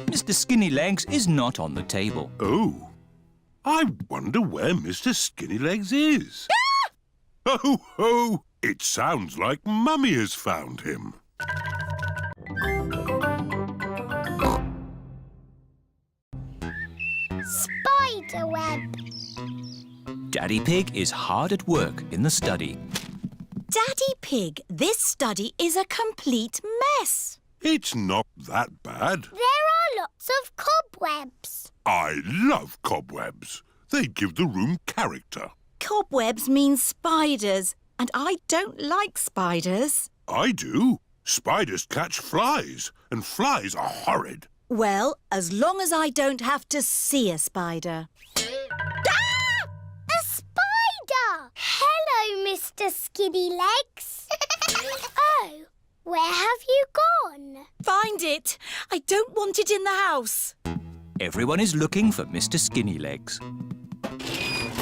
Mr. Skinnylegs is not on the table. Oh, I wonder where Mr. Skinnylegs is. Ho, ho! It sounds like Mummy has found him. Spider web. Daddy Pig is hard at work in the study. Daddy Pig, this study is a complete mess. It's not that bad. There are lots of cobwebs. I love cobwebs. They give the room character. Cobwebs mean spiders, and I don't like spiders. I do. Spiders catch flies, and flies are horrid. Well, as long as I don't have to see a spider. Ah! A spider! Hello, Mr. Skinnylegs. Oh, where have you gone? Find it! I don't want it in the house. Everyone is looking for Mr. Skinnylegs.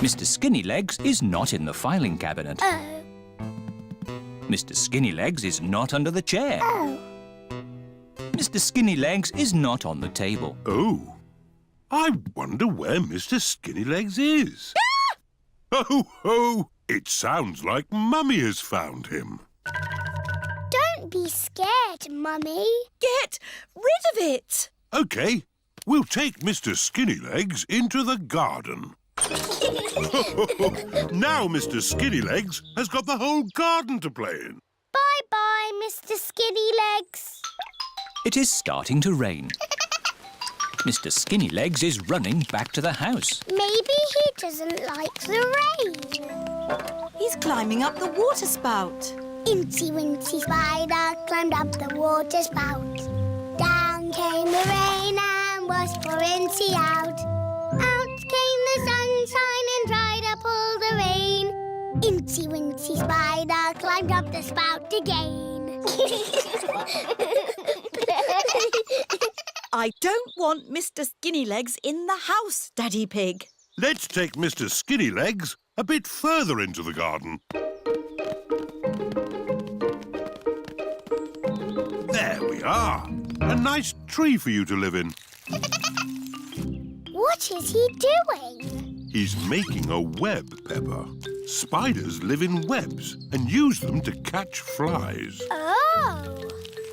Mr. Skinnylegs is not in the filing cabinet. Oh. Mr. Skinnylegs is not under the chair. Oh. Mr. Skinnylegs is not on the table. Oh, I wonder where Mr. Skinnylegs is. Ho, ho! It sounds like Mummy has found him. Don't be scared, Mummy. Get rid of it! OK, we'll take Mr. Skinnylegs into the garden. Now Mr. Skinnylegs has got the whole garden to play in. Bye-bye, Mr. Skinnylegs. It is starting to rain. Mr. Skinnylegs is running back to the house. Maybe he doesn't like the rain. He's climbing up the water spout. Incy Wincy Spider climbed up the water spout. Down came the rain and washed poor Incy out. Out came the sunshine and dried up all the rain. Incy Wincy Spider climbed up the spout again. I don't want Mr. Skinnylegs in the house, Daddy Pig. Let's take Mr. Skinnylegs a bit further into the garden. There we are. A nice tree for you to live in. What is he doing? He's making a web, Peppa. Spiders live in webs and use them to catch flies. Oh,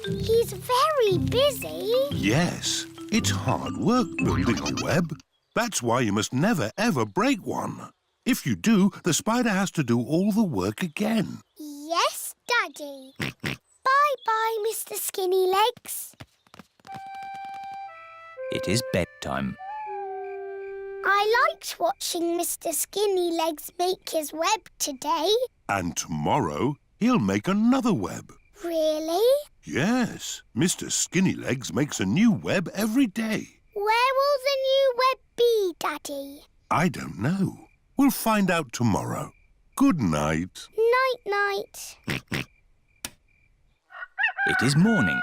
he's very busy. Yes, it's hard work building a web. That's why you must never, ever break one. If you do, the spider has to do all the work again. Yes, Daddy. Bye-bye, Mr. Skinnylegs. It is bedtime. I liked watching Mr. Skinnylegs make his web today. And tomorrow, he'll make another web. Really? Yes, Mr. Skinnylegs makes a new web every day. Where will the new web be, Daddy? I don't know. We'll find out tomorrow. Good night. Night-night. It is morning.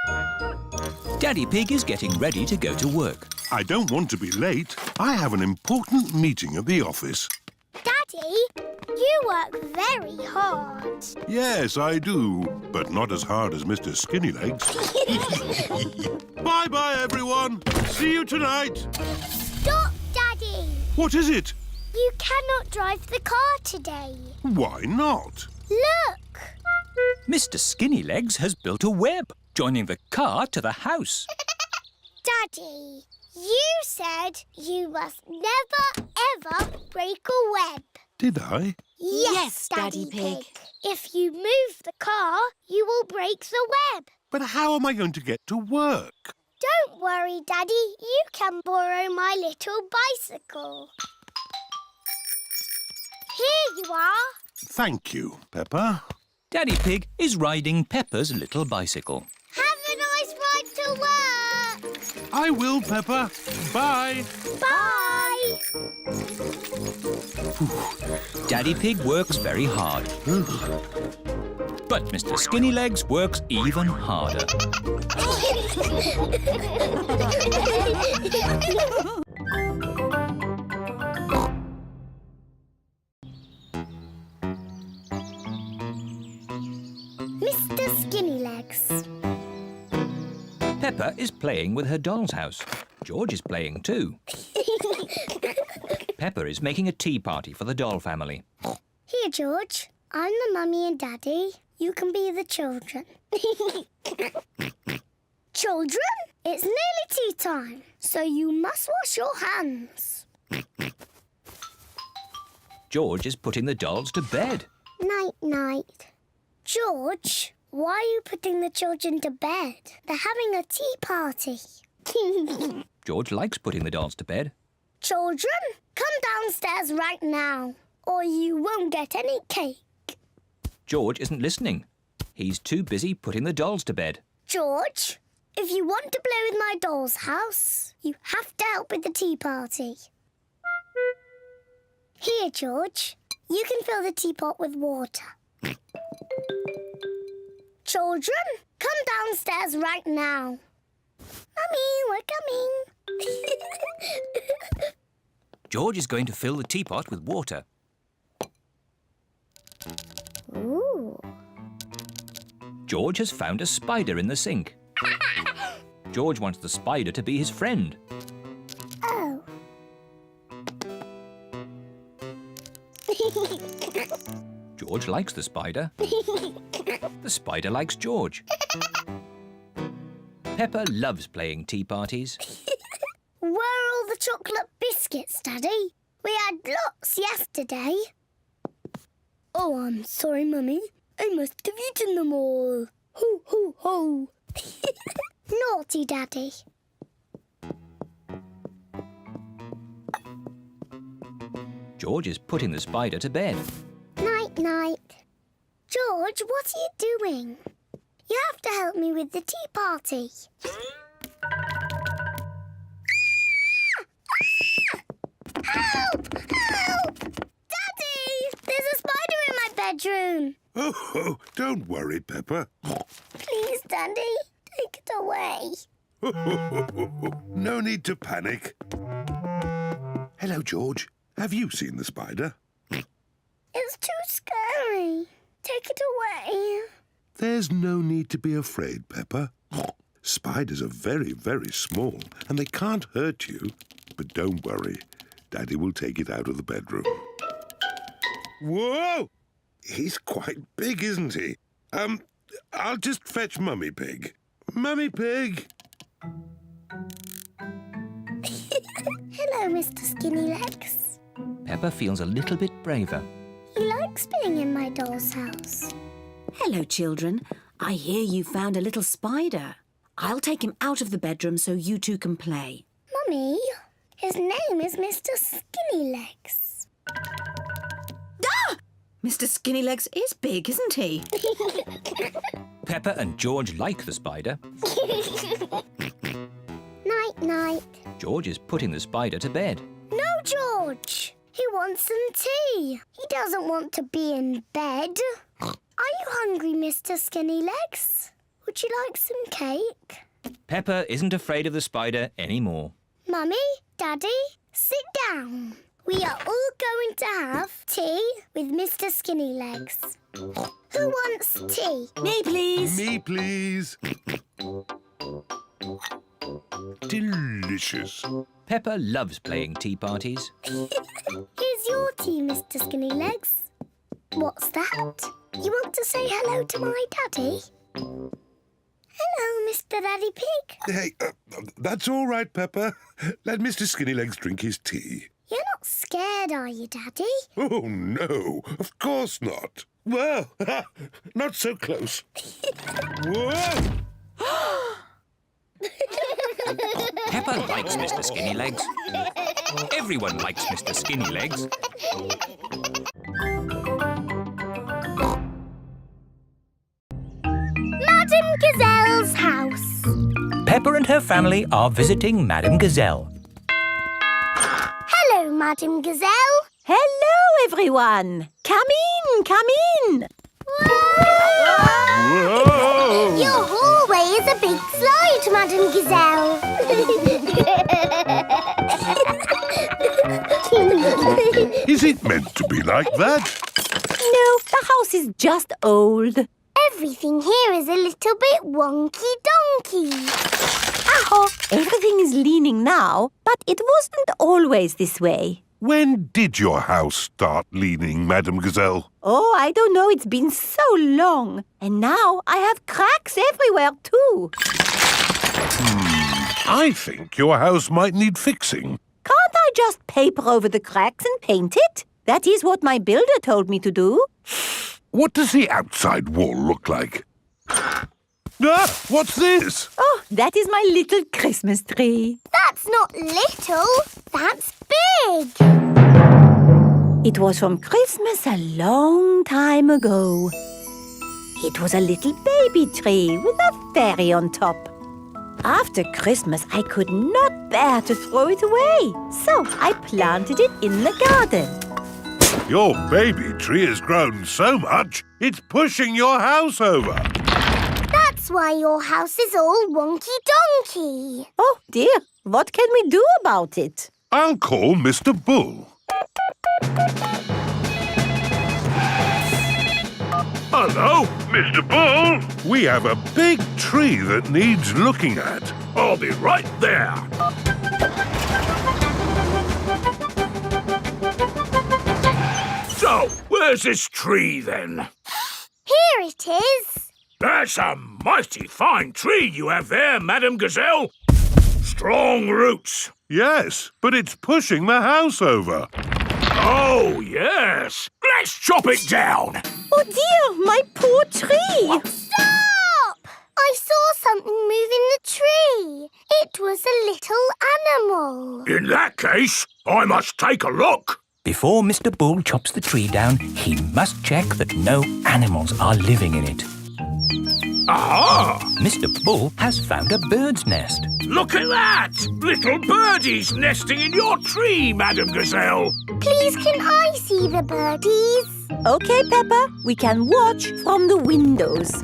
Daddy Pig is getting ready to go to work. I don't want to be late. I have an important meeting at the office. Daddy, you work very hard. Yes, I do, but not as hard as Mr. Skinnylegs. Bye-bye, everyone. See you tonight. Stop, Daddy. What is it? You cannot drive the car today. Why not? Look. Mr. Skinnylegs has built a web, joining the car to the house. Daddy, you said you must never, ever break a web. Did I? Yes, Daddy Pig. If you move the car, you will break the web. But how am I going to get to work? Don't worry, Daddy. You can borrow my little bicycle. Here you are. Thank you, Peppa. Daddy Pig is riding Peppa's little bicycle. Have a nice ride to work. I will, Peppa. Bye. Bye. Daddy Pig works very hard. But Mr. Skinnylegs works even harder. Mr. Skinnylegs. Peppa is playing with her doll's house. George is playing too. Peppa is making a tea party for the doll family. Here, George. I'm the mummy and daddy. You can be the children. Children, it's nearly tea time, so you must wash your hands. George is putting the dolls to bed. Night-night. George, why are you putting the children to bed? They're having a tea party. George likes putting the dolls to bed. Children, come downstairs right now, or you won't get any cake. George isn't listening. He's too busy putting the dolls to bed. George, if you want to play with my doll's house, you have to help with the tea party. Here, George. You can fill the teapot with water. Children, come downstairs right now. Mummy, we're coming. George is going to fill the teapot with water. Ooh. George has found a spider in the sink. George wants the spider to be his friend. Oh. George likes the spider. The spider likes George. Peppa loves playing tea parties. Where are all the chocolate biscuits, Daddy? We had lots yesterday. Oh, I'm sorry, Mummy. I must have eaten them all. Ho, ho, ho. Naughty Daddy. George is putting the spider to bed. Night-night. George, what are you doing? You have to help me with the tea party. Help! Help! Daddy! There's a spider in my bedroom. Oh, don't worry, Peppa. Please, Daddy, take it away. No need to panic. Hello, George. Have you seen the spider? It's too scary. Take it away. There's no need to be afraid, Peppa. Spiders are very, very small and they can't hurt you. But don't worry. Daddy will take it out of the bedroom. Whoa! He's quite big, isn't he? I'll just fetch Mummy Pig. Mummy Pig! Hello, Mr. Skinny Legs. Peppa feels a little bit braver. He likes being in my doll's house. Hello, children. I hear you found a little spider. I'll take him out of the bedroom so you two can play. Mummy, his name is Mr. Skinny Legs. Ah! Mr. Skinny Legs is big, isn't he? Peppa and George like the spider. Night-night. George is putting the spider to bed. No, George. He wants some tea. He doesn't want to be in bed. Are you hungry, Mr. Skinny Legs? Would you like some cake? Peppa isn't afraid of the spider anymore. Mummy, Daddy, sit down. We are all going to have tea with Mr. Skinny Legs. Who wants tea? Me, please. Me, please. Delicious. Peppa loves playing tea parties. Here's your tea, Mr. Skinny Legs. What's that? You want to say hello to my daddy? Hello, Mr. Daddy Pig. Hey, that's all right, Peppa. Let Mr. Skinnylegs drink his tea. You're not scared, are you, Daddy? Oh, no, of course not. Well, not so close. Whoa! Peppa likes Mr. Skinnylegs. Everyone likes Mr. Skinnylegs. Madame Gazelle's house. Peppa and her family are visiting Madame Gazelle. Hello, Madame Gazelle. Hello, everyone. Come in, come in. Whoa! Your hallway is a big slide, Madame Gazelle. Is it meant to be like that? No, the house is just old. Everything here is a little bit wonky-donkey. Everything is leaning now, but it wasn't always this way. When did your house start leaning, Madame Gazelle? Oh, I don't know. It's been so long. And now I have cracks everywhere too. I think your house might need fixing. Can't I just paper over the cracks and paint it? That is what my builder told me to do. What does the outside wall look like? Ah, what's this? Oh, that is my little Christmas tree. That's not little, that's big. It was from Christmas a long time ago. It was a little baby tree with a fairy on top. After Christmas, I could not bear to throw it away, so I planted it in the garden. Your baby tree has grown so much, it's pushing your house over. That's why your house is all wonky-donkey. Oh dear, what can we do about it? I'll call Mr. Bull. Hello, Mr. Bull. We have a big tree that needs looking at. I'll be right there. So, where's this tree then? Here it is. That's a mighty fine tree you have there, Madame Gazelle. Strong roots. Yes, but it's pushing the house over. Oh, yes. Let's chop it down. Oh dear, my poor tree! Stop! I saw something moving the tree. It was a little animal. In that case, I must take a look. Before Mr. Bull chops the tree down, he must check that no animals are living in it. Aha! Mr. Bull has found a bird's nest. Look at that! Little birdies nesting in your tree, Madame Gazelle. Please, can I see the birdies? Okay, Peppa, we can watch from the windows.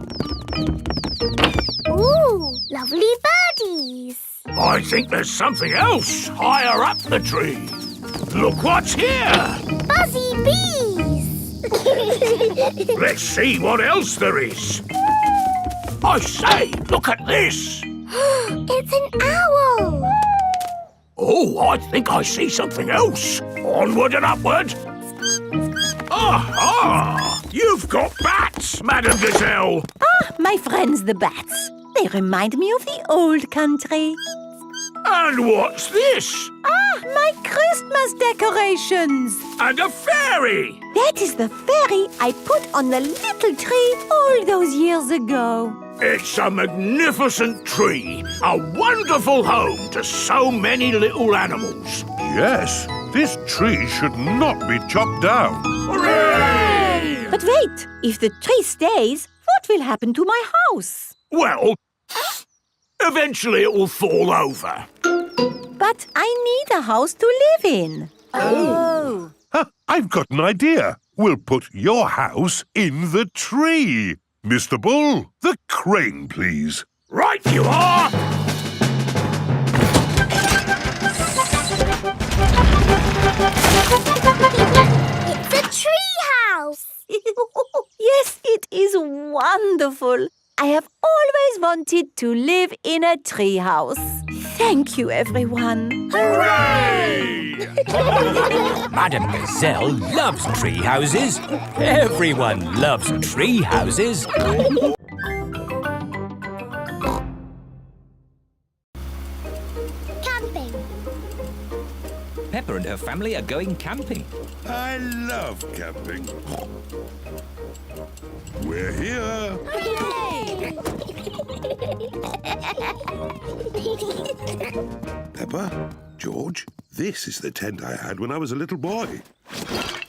Ooh, lovely birdies. I think there's something else higher up the tree. Look what's here! Buzzy bees. Let's see what else there is. I say, look at this. It's an owl. Oh, I think I see something else. Onward and upward. Aha! You've got bats, Madame Gazelle. Ah, my friends the bats. They remind me of the old country. And what's this? Ah, my Christmas decorations. And a fairy. That is the fairy I put on the little tree all those years ago. It's a magnificent tree. A wonderful home to so many little animals. Yes, this tree should not be chopped down. Hooray! But wait, if the tree stays, what will happen to my house? Well, eventually it will fall over. But I need a house to live in. Oh. Huh, I've got an idea. We'll put your house in the tree. Mr. Bull, the crane, please. Right you are! It's a tree house. Yes, it is wonderful. I have always wanted to live in a tree house. Thank you, everyone. Hooray! Madame Gazelle loves tree houses. Everyone loves tree houses. Camping. Peppa and her family are going camping. I love camping. We're here. Peppa, George, this is the tent I had when I was a little boy.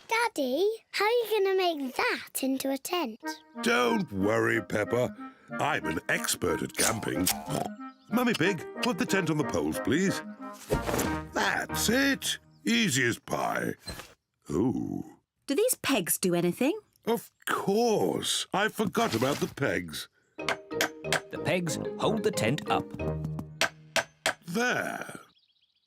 Daddy, how are you going to make that into a tent? Don't worry, Peppa. I'm an expert at camping. Mummy Pig, put the tent on the poles, please. That's it. Easy as pie. Ooh. Do these pegs do anything? Of course. I forgot about the pegs. The pegs hold the tent up. There.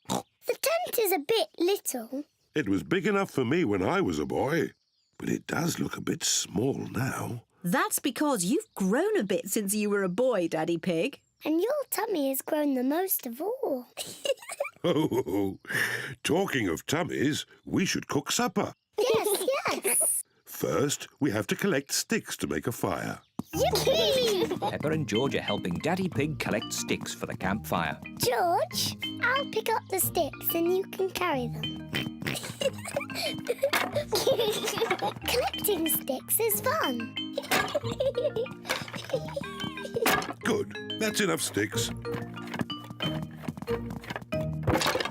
The tent is a bit little. It was big enough for me when I was a boy, but it does look a bit small now. That's because you've grown a bit since you were a boy, Daddy Pig. And your tummy has grown the most of all. Oh, talking of tummies, we should cook supper. Yes. First, we have to collect sticks to make a fire. Yippee! Peppa and George are helping Daddy Pig collect sticks for the campfire. George, I'll pick up the sticks and you can carry them. Collecting sticks is fun. Good. That's enough sticks.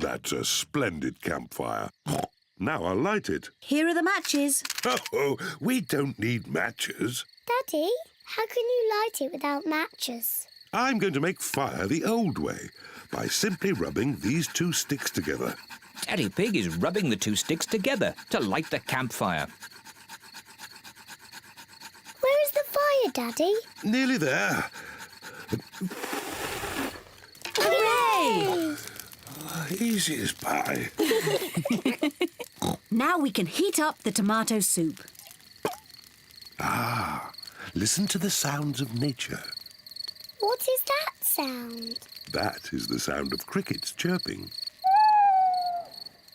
That's a splendid campfire. Now I'll light it. Here are the matches. Oh, we don't need matches. Daddy, how can you light it without matches? I'm going to make fire the old way by simply rubbing these two sticks together. Daddy Pig is rubbing the two sticks together to light the campfire. Where is the fire, Daddy? Nearly there. Hooray! Easy as pie. Now we can heat up the tomato soup. Listen to the sounds of nature. What is that sound? That is the sound of crickets chirping.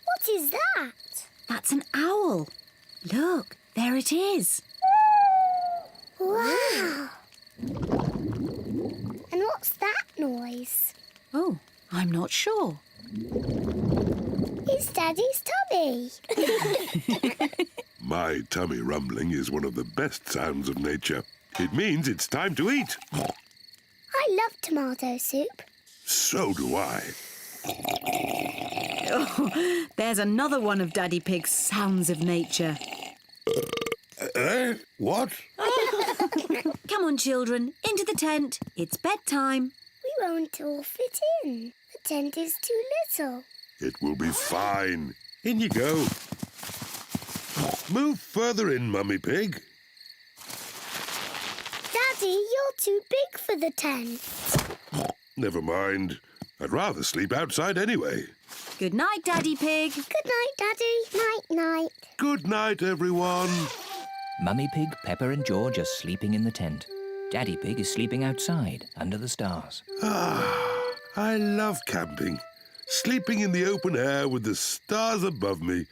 What is that? That's an owl. Look, there it is. Wow! And what's that noise? Oh, I'm not sure. It's Daddy's tummy. My tummy rumbling is one of the best sounds of nature. It means it's time to eat. I love tomato soup. So do I. Oh, there's another one of Daddy Pig's sounds of nature. What? Come on, children, into the tent. It's bedtime. We won't all fit in. The tent is too little. It will be fine. In you go. Move further in, Mummy Pig. Daddy, you're too big for the tent. Never mind. I'd rather sleep outside anyway. Good night, Daddy Pig. Good night, Daddy. Night-night. Good night, everyone. Mummy Pig, Peppa and George are sleeping in the tent. Daddy Pig is sleeping outside under the stars. I love camping. Sleeping in the open air with the stars above me.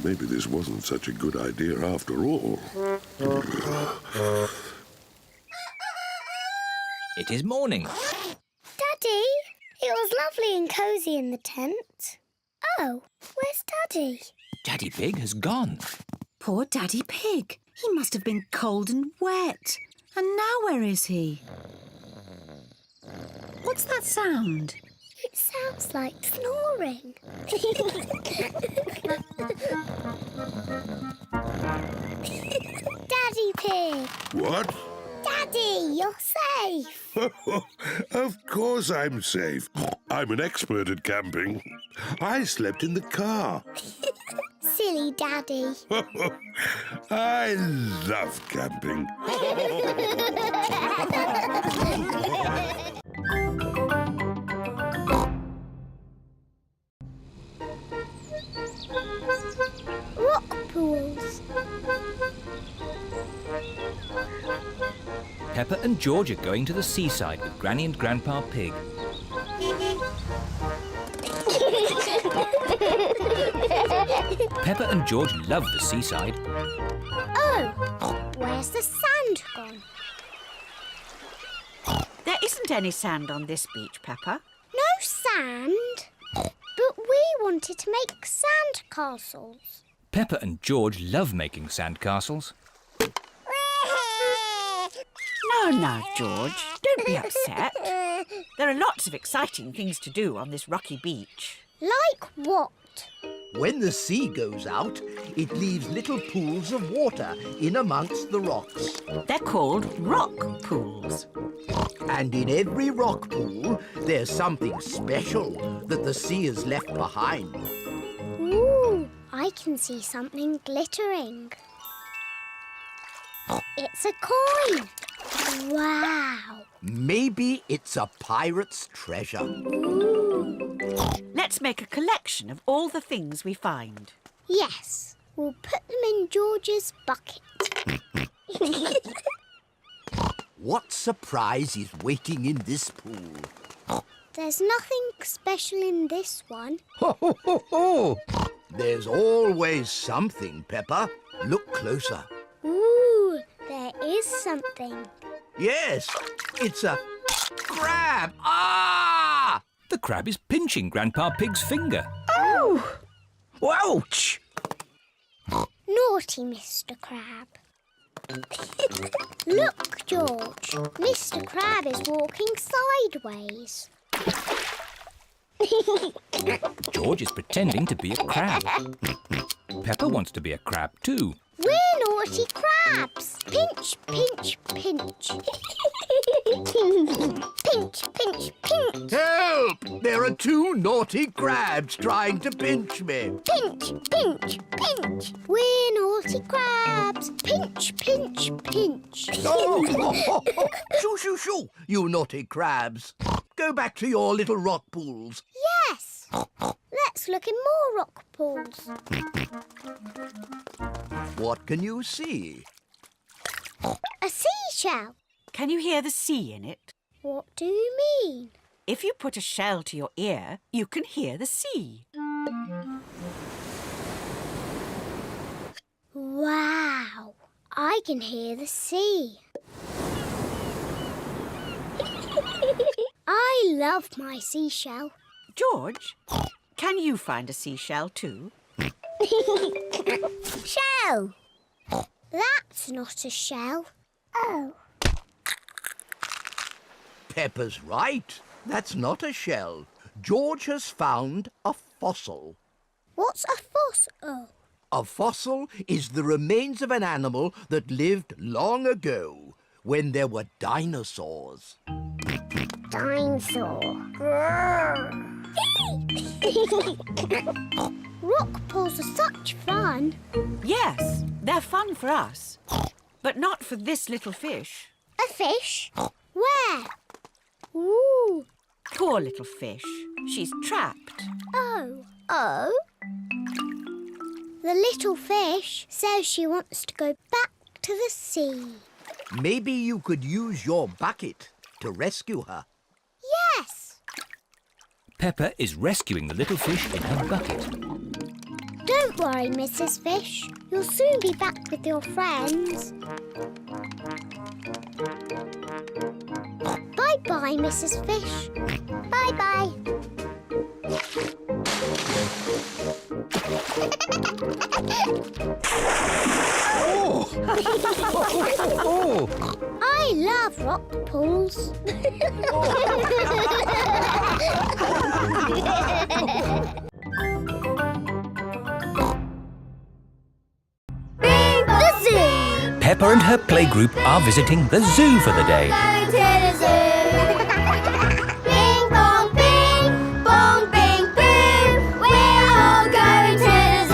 Maybe this wasn't such a good idea after all. It is morning. Daddy, it was lovely and cosy in the tent. Oh, where's Daddy? Daddy Pig has gone. Poor Daddy Pig. He must have been cold and wet. And now where is he? What's that sound? It sounds like snoring. Daddy Pig! What? Daddy, you're safe! Of course I'm safe. I'm an expert at camping. I slept in the car. Silly Daddy. I love camping. Rock pools. Peppa and George are going to the seaside with Granny and Grandpa Pig. Peppa and George love the seaside. Oh, where's the sand gone? There isn't any sand on this beach, Peppa. No sand? But we wanted to make sand castles. Peppa and George love making sandcastles. No, George. Don't be upset. There are lots of exciting things to do on this rocky beach. Like what? When the sea goes out, it leaves little pools of water in amongst the rocks. They're called rock pools. And in every rock pool, there's something special that the sea has left behind. Ooh, I can see something glittering. It's a coin. Wow. Maybe it's a pirate's treasure. Ooh. Let's make a collection of all the things we find. Yes, we'll put them in George's bucket. What surprise is waiting in this pool? There's nothing special in this one. Ho, ho, ho, ho! There's always something, Peppa. Look closer. Ooh, there is something. Yes, it's a crab. Ah! The crab is pinching Grandpa Pig's finger. Oh! Ouch! Naughty Mr. Crab. Look, George. Mr. Crab is walking sideways. George is pretending to be a crab. Peppa wants to be a crab too. We're naughty crabs. Pinch, pinch, pinch. Pinch, pinch, pinch. Help! There are two naughty crabs trying to pinch me. Pinch, pinch, pinch. We're naughty crabs. Pinch, pinch, pinch. Oh! Shoo, shoo, shoo, you naughty crabs. Go back to your little rock pools. Yes. Let's look in more rock pools. What can you see? A seashell. Can you hear the sea in it? What do you mean? If you put a shell to your ear, you can hear the sea. Wow. I can hear the sea. I love my seashell. George, can you find a seashell too? Shell. That's not a shell. Oh. Peppa's right. That's not a shell. George has found a fossil. What's a fossil? A fossil is the remains of an animal that lived long ago, when there were dinosaurs. Dinosaur. Rock pools are such fun. Yes, they're fun for us, but not for this little fish. A fish? Where? Ooh. Poor little fish. She's trapped. Oh. Oh? The little fish says she wants to go back to the sea. Maybe you could use your bucket to rescue her. Yes. Peppa is rescuing the little fish in her bucket. Don't worry, Mrs. Fish. You'll soon be back with your friends. Bye-bye, Mrs. Fish. Bye-bye. I love rock pools. The zoo. Peppa and her playgroup are visiting the zoo for the day. Going to the zoo. Bing bong bing, bong bing boom. We're all going to the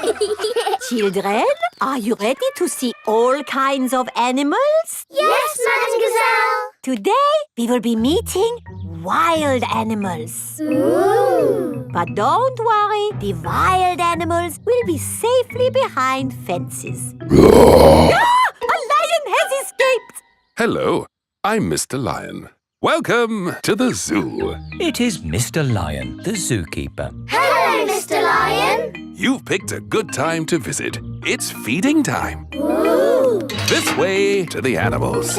zoo. Children, are you ready to see all kinds of animals? Yes, Madam Gazelle. Today, we will be meeting wild animals. Ooh. But don't worry, the wild animals will be safely behind fences. A lion has escaped! Hello, I'm Mr. Lion. Welcome to the zoo. It is Mr. Lion, the zookeeper. Hello, Mr. Lion. You've picked a good time to visit. It's feeding time. Ooh. This way to the animals.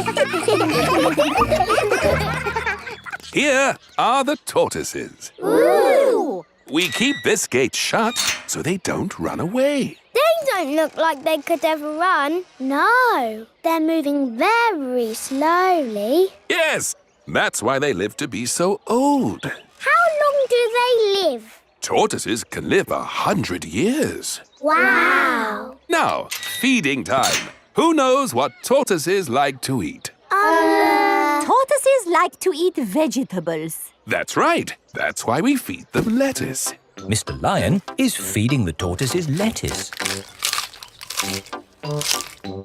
Here are the tortoises. Ooh. We keep this gate shut so they don't run away. They don't look like they could ever run. No, they're moving very slowly. Yes, that's why they live to be so old. How long do they live? Tortoises can live 100 years. Wow. Now, feeding time. Who knows what tortoises like to eat? Tortoises like to eat vegetables. That's right. That's why we feed them lettuce. Mr. Lion is feeding the tortoises lettuce.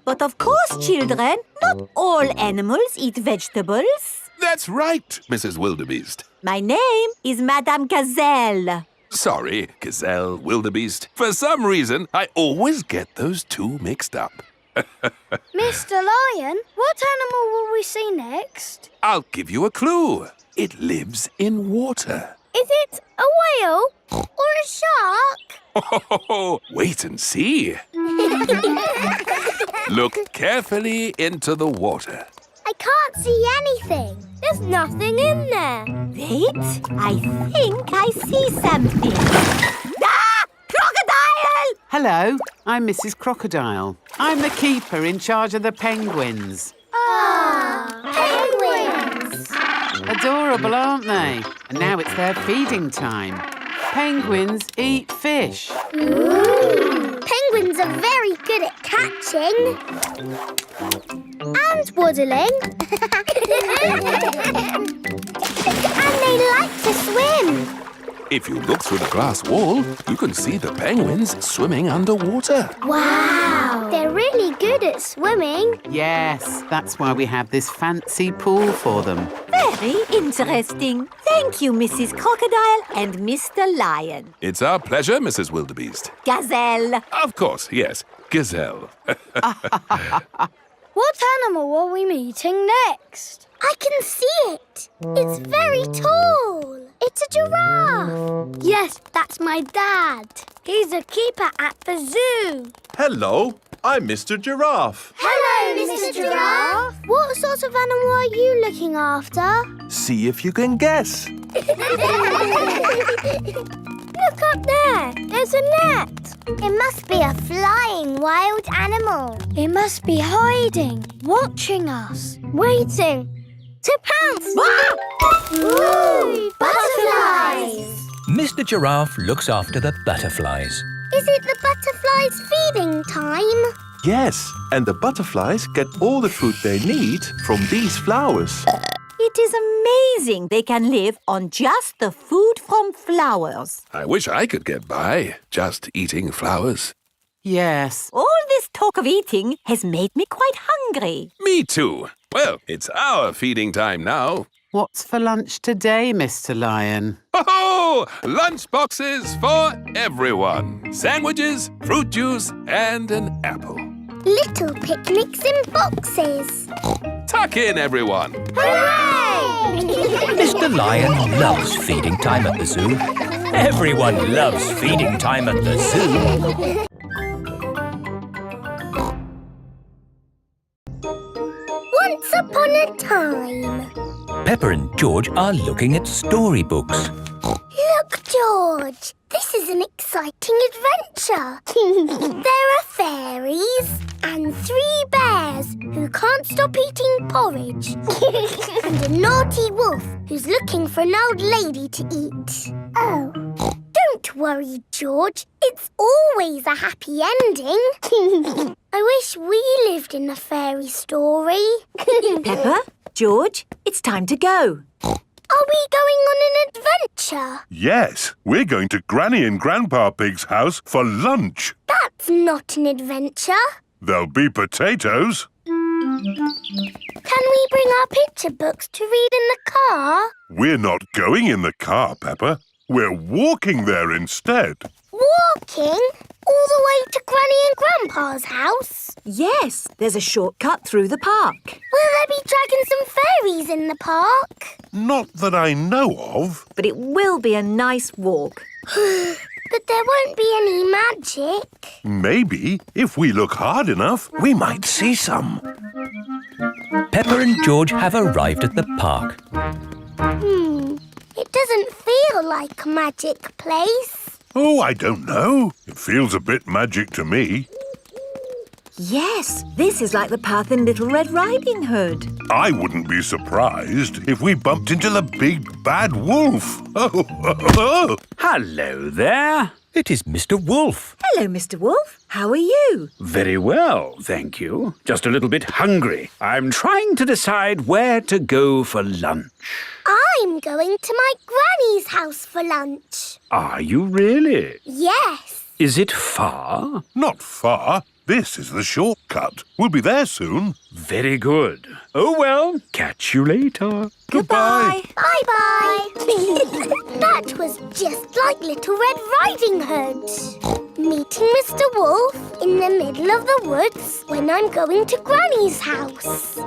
But of course, children, not all animals eat vegetables. That's right, Mrs. Wildebeest. My name is Madame Gazelle. Sorry, gazelle, wildebeest. For some reason, I always get those two mixed up. Mr. Lion, what animal will we see next? I'll give you a clue. It lives in water. Is it a whale or a shark? Wait and see. Look carefully into the water. I can't see anything. There's nothing in there. Wait, I think I see something. Ah! Crocodile! Hello, I'm Mrs. Crocodile. I'm the keeper in charge of the penguins. Penguins! Adorable, aren't they? And now it's their feeding time. Penguins eat fish. Ooh. Penguins are very good at catching. And waddling. And they like to swim. If you look through the glass wall, you can see the penguins swimming underwater. Wow! They're really good at swimming. Yes, that's why we have this fancy pool for them. Very interesting. Thank you, Mrs. Crocodile and Mr. Lion. It's our pleasure, Mrs. Wildebeest. Gazelle. Of course, yes. Gazelle. What animal are we meeting next? I can see it. It's very tall. It's a giraffe. Yes, that's my dad. He's a keeper at the zoo. Hello, I'm Mr. Giraffe. Hello, Mr. Giraffe. What sort of animal are you looking after? See if you can guess. Look up there. There's a net. It must be a flying wild animal. It must be hiding, watching us, waiting to pounce. Ooh, butterflies! Mr. Giraffe looks after the butterflies. Is it the butterflies' feeding time? Yes, and the butterflies get all the food they need from these flowers. It is amazing they can live on just the food from flowers. I wish I could get by just eating flowers. Yes. All this talk of eating has made me quite hungry. Me too. Well, it's our feeding time now. What's for lunch today, Mr. Lion? Oh, lunch boxes for everyone. Sandwiches, fruit juice, and an apple. Little picnics in boxes. Tuck in, everyone. Hooray! Mr. Lion loves feeding time at the zoo. Everyone loves feeding time at the zoo. Once upon a time. Peppa and George are looking at storybooks. Look, George. This is an exciting adventure. There are fairies and 3 bears who can't stop eating porridge. And a naughty wolf who's looking for an old lady to eat. Oh. Don't worry, George. It's always a happy ending. I wish we lived in a fairy story. Peppa, George, it's time to go. Are we going on an adventure? Yes, we're going to Granny and Grandpa Pig's house for lunch. That's not an adventure. There'll be potatoes. Can we bring our picture books to read in the car? We're not going in the car, Peppa. We're walking there instead. Walking? All the way to Granny and Grandpa's house? Yes, there's a shortcut through the park. Will there be dragons and fairies in the park? Not that I know of. But it will be a nice walk. But there won't be any magic. Maybe, if we look hard enough, we might see some. Peppa and George have arrived at the park. It doesn't feel like a magic place. Oh, I don't know. It feels a bit magic to me. Yes, this is like the path in Little Red Riding Hood. I wouldn't be surprised if we bumped into the big bad wolf. Oh. Hello there. It is Mr. Wolf. Hello, Mr. Wolf. How are you? Very well, thank you. Just a little bit hungry. I'm trying to decide where to go for lunch. I'm going to my granny's house for lunch. Are you really? Yes. Is it far? Not far. This is the shortcut. We'll be there soon. Very good. Oh, well, catch you later. Goodbye. Bye-bye. That was just like Little Red Riding Hood. Meeting Mr. Wolf in the middle of the woods when I'm going to Granny's house.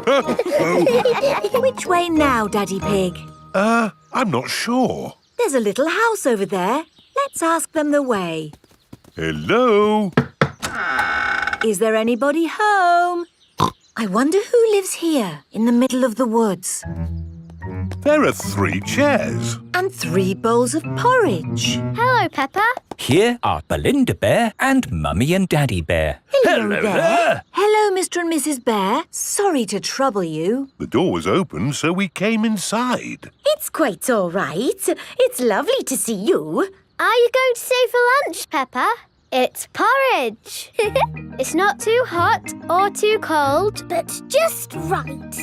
Which way now, Daddy Pig? I'm not sure. There's a little house over there. Let's ask them the way. Hello? Is there anybody home? I wonder who lives here in the middle of the woods. There are 3 chairs. And 3 bowls of porridge. Hello, Peppa. Here are Belinda Bear and Mummy and Daddy Bear. Hello there. Hello, Mr. and Mrs. Bear. Sorry to trouble you. The door was open, so we came inside. It's quite all right. It's lovely to see you. Are you going to stay for lunch, Peppa? It's porridge. It's not too hot or too cold, but just right.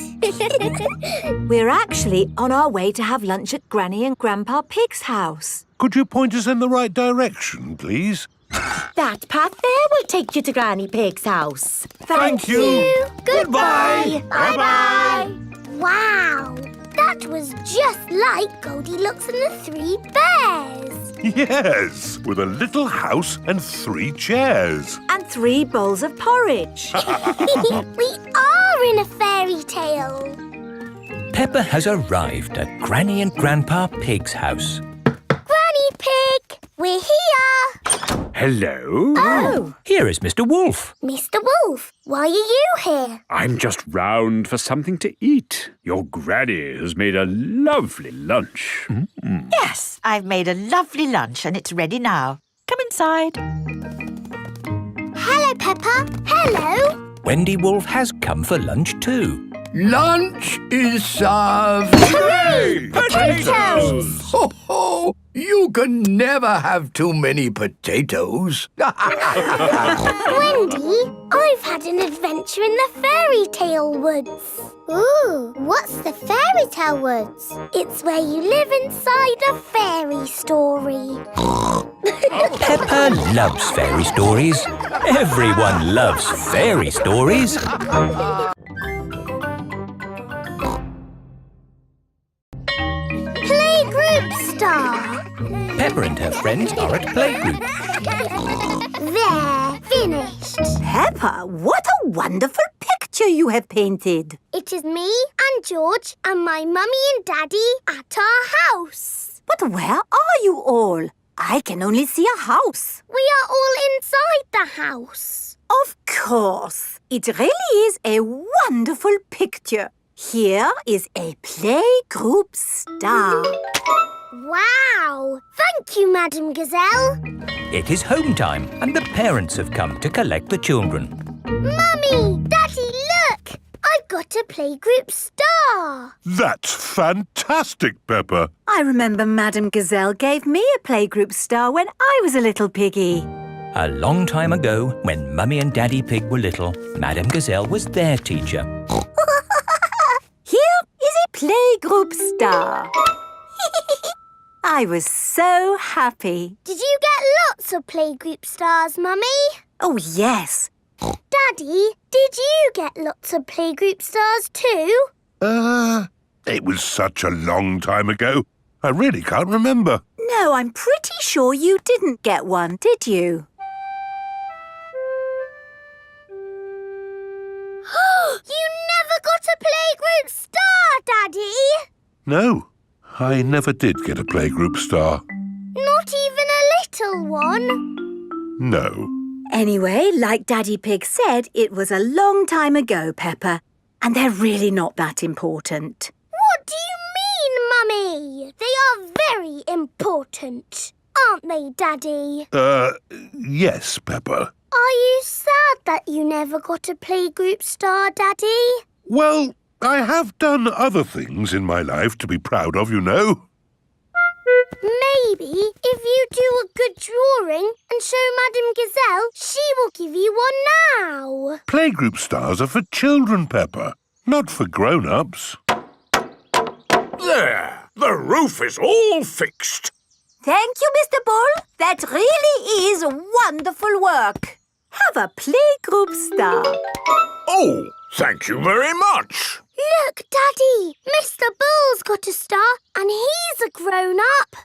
We're actually on our way to have lunch at Granny and Grandpa Pig's house. Could you point us in the right direction, please? That path there will take you to Granny Pig's house. Thank you. Goodbye. Bye-bye. Wow, that was just like Goldilocks and the 3 bears. Yes, with a little house and 3 chairs. And 3 bowls of porridge. We are in a fairy tale. Peppa has arrived at Granny and Grandpa Pig's house. Granny Pig, we're here. Hello? Oh, Here is Mr. Wolf. Mr. Wolf, why are you here? I'm just round for something to eat. Your granny has made a lovely lunch. Yes, I've made a lovely lunch and it's ready now. Come inside. Hello, Peppa. Hello. Wendy Wolf has come for lunch too. Lunch is served. Hooray! Potatoes! Ho, ho! You can never have too many potatoes. Wendy, I've had an adventure in the fairy tale woods. Ooh, what's the fairy tale woods? It's where you live inside a fairy story. Peppa loves fairy stories. Everyone loves fairy stories. Playgroup star. Peppa and her friends are at playgroup. There, finished. Peppa, what a wonderful picture you have painted. It is me and George and my mummy and daddy at our house. But where are you all? I can only see a house. We are all inside the house. Of course. It really is a wonderful picture. Here is a playgroup star. Wow! Thank you, Madam Gazelle. It is home time and the parents have come to collect the children. Mummy! Daddy, look! I've got a playgroup star. That's fantastic, Peppa. I remember Madam Gazelle gave me a playgroup star when I was a little piggy. A long time ago, when Mummy and Daddy Pig were little, Madam Gazelle was their teacher. Here is a playgroup star. I was so happy. Did you get lots of playgroup stars, Mummy? Oh, yes. Daddy, did you get lots of playgroup stars too? It was such a long time ago. I really can't remember. No, I'm pretty sure you didn't get one, did you? You never got a playgroup star, Daddy! No, I never did get a playgroup star. Not even a little one? No. Anyway, like Daddy Pig said, it was a long time ago, Peppa, and they're really not that important. What do you mean, Mummy? They are very important, aren't they, Daddy? Yes, Peppa. Are you sad that you never got a playgroup star, Daddy? Well, I have done other things in my life to be proud of, you know. Maybe if you do a good drawing and show Madame Gazelle, she will give you one now. Playgroup stars are for children, Peppa, not for grown-ups. There! The roof is all fixed. Thank you, Mr. Bull. That really is wonderful work. Have a playgroup star. Oh, thank you very much. Look, Daddy, Mr. Bull's got a star and he's a grown-up.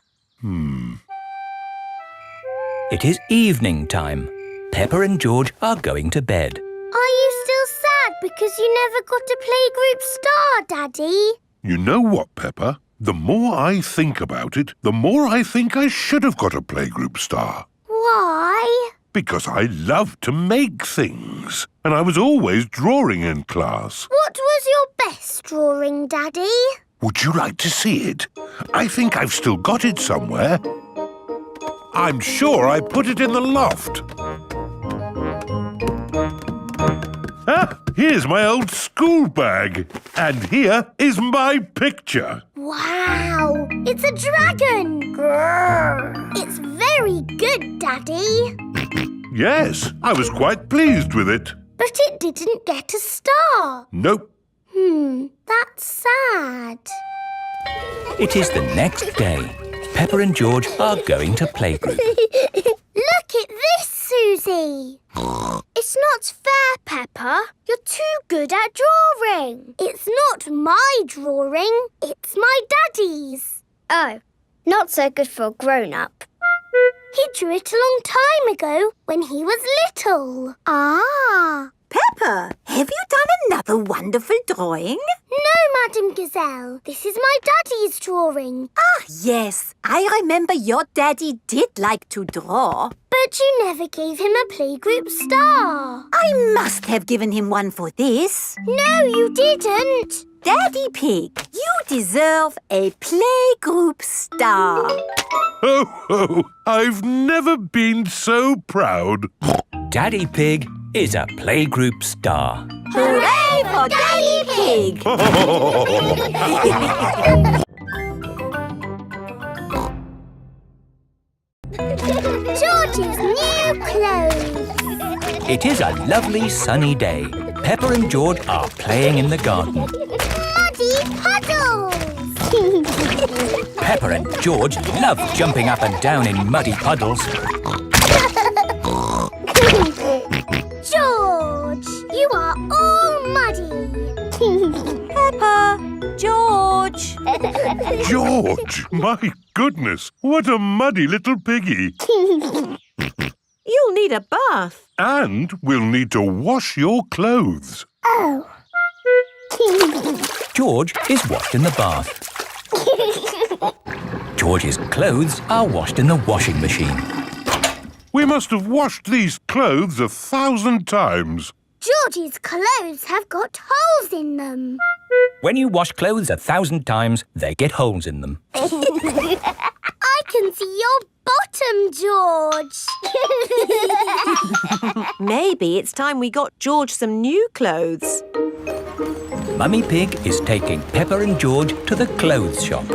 It is evening time. Peppa and George are going to bed. Are you still sad because you never got a playgroup star, Daddy? You know what, Peppa? The more I think about it, the more I think I should have got a playgroup star. Why? Because I love to make things. And I was always drawing in class. What was your best drawing, Daddy? Would you like to see it? I think I've still got it somewhere. I'm sure I put it in the loft. Ah, here's my old school bag. And here is my picture. Wow! It's a dragon! Grrr. It's very good, Daddy. Yes, I was quite pleased with it. But it didn't get a star. Nope. That's sad. It is the next day. Peppa and George are going to playgroup. Look at this, Suzy. It's not fair, Peppa. You're too good at drawing. It's not my drawing. It's my Daddy's. Oh, not so good for a grown-up. He drew it a long time ago when he was little. Ah. Peppa, have you done another wonderful drawing? No, Madam Gazelle. This is my Daddy's drawing. Ah, yes. I remember your daddy did like to draw. But you never gave him a playgroup star. I must have given him one for this. No, you didn't. Daddy Pig, you deserve a playgroup star. Ho, ho! I've never been so proud. Daddy Pig is a playgroup star. Hooray for Daddy Pig! George's new clothes. It is a lovely sunny day. Peppa and George are playing in the garden. Muddy puddles. Peppa and George love jumping up and down in muddy puddles. George, you are all muddy. Peppa, George. George, my goodness, what a muddy little piggy. You'll need a bath. And we'll need to wash your clothes. Oh. George is washed in the bath. George's clothes are washed in the washing machine. We must have washed these clothes 1,000 times. George's clothes have got holes in them. When you wash clothes 1,000 times, they get holes in them. I can see your bottom, George. Maybe it's time we got George some new clothes. Mummy Pig is taking Peppa and George to the clothes shop.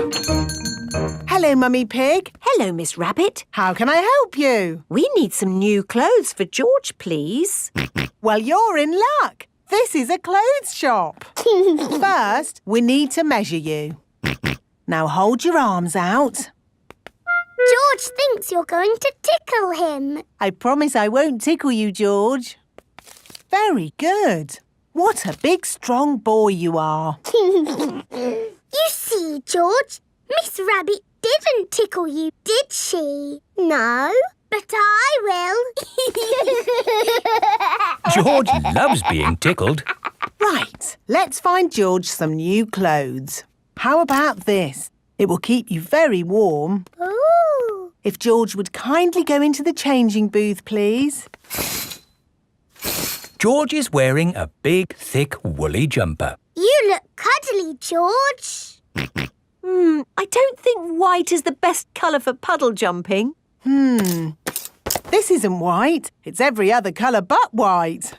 Hello, Mummy Pig. Hello, Miss Rabbit. How can I help you? We need some new clothes for George, please. Well, you're in luck. This is a clothes shop. First, we need to measure you. Now hold your arms out. George thinks you're going to tickle him. I promise I won't tickle you, George. Very good. What a big, strong boy you are. You see, George, Miss Rabbit didn't tickle you, did she? No, but I will. George loves being tickled. Right, let's find George some new clothes. How about this? It will keep you very warm. Ooh. If George would kindly go into the changing booth, please. George is wearing a big, thick, woolly jumper. You look cuddly, George. I don't think white is the best colour for puddle jumping. This isn't white. It's every other colour but white.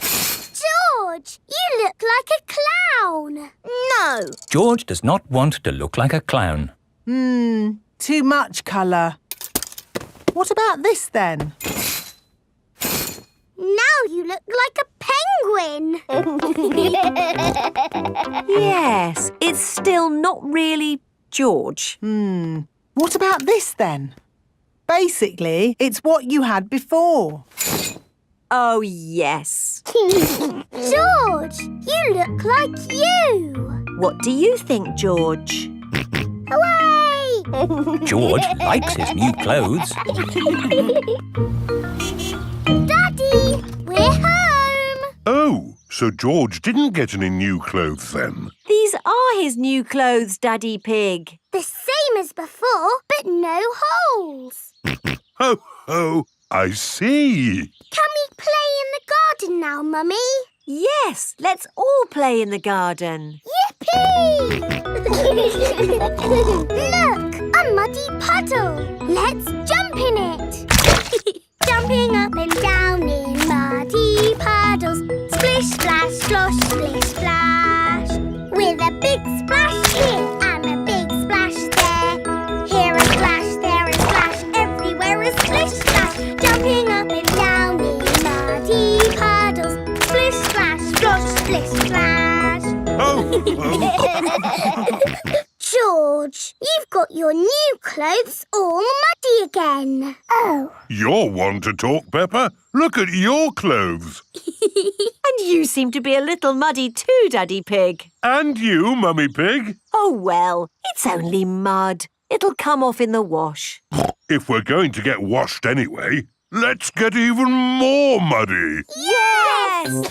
George, you look like a clown. No. George does not want to look like a clown. Too much colour. What about this then? Now you look like a penguin. Yes, it's still not really George. What about this then? Basically, it's what you had before. Oh, yes. George, you look like you. What do you think, George? Hooray! George likes his new clothes. So George didn't get any new clothes then? These are his new clothes, Daddy Pig. The same as before, but no holes. Ho, ho, I see. Can we play in the garden now, Mummy? Yes, let's all play in the garden. Yippee! Look, a muddy puddle. Let's jump in it. Jumping up and down in muddy puddles. Splish, splash, slosh, splish, splash. With a big splash here and a big splash there. Here a splash, there a splash, everywhere a splish, splash. Jumping up and down in muddy puddles. Splish, splash, slosh, splish, splash. Oh, George, you've got your new clothes all muddy again. Oh. You're one to talk, Peppa. Look at your clothes. And you seem to be a little muddy too, Daddy Pig. And you, Mummy Pig. Oh, well, it's only mud. It'll come off in the wash. If we're going to get washed anyway, let's get even more muddy. Yes!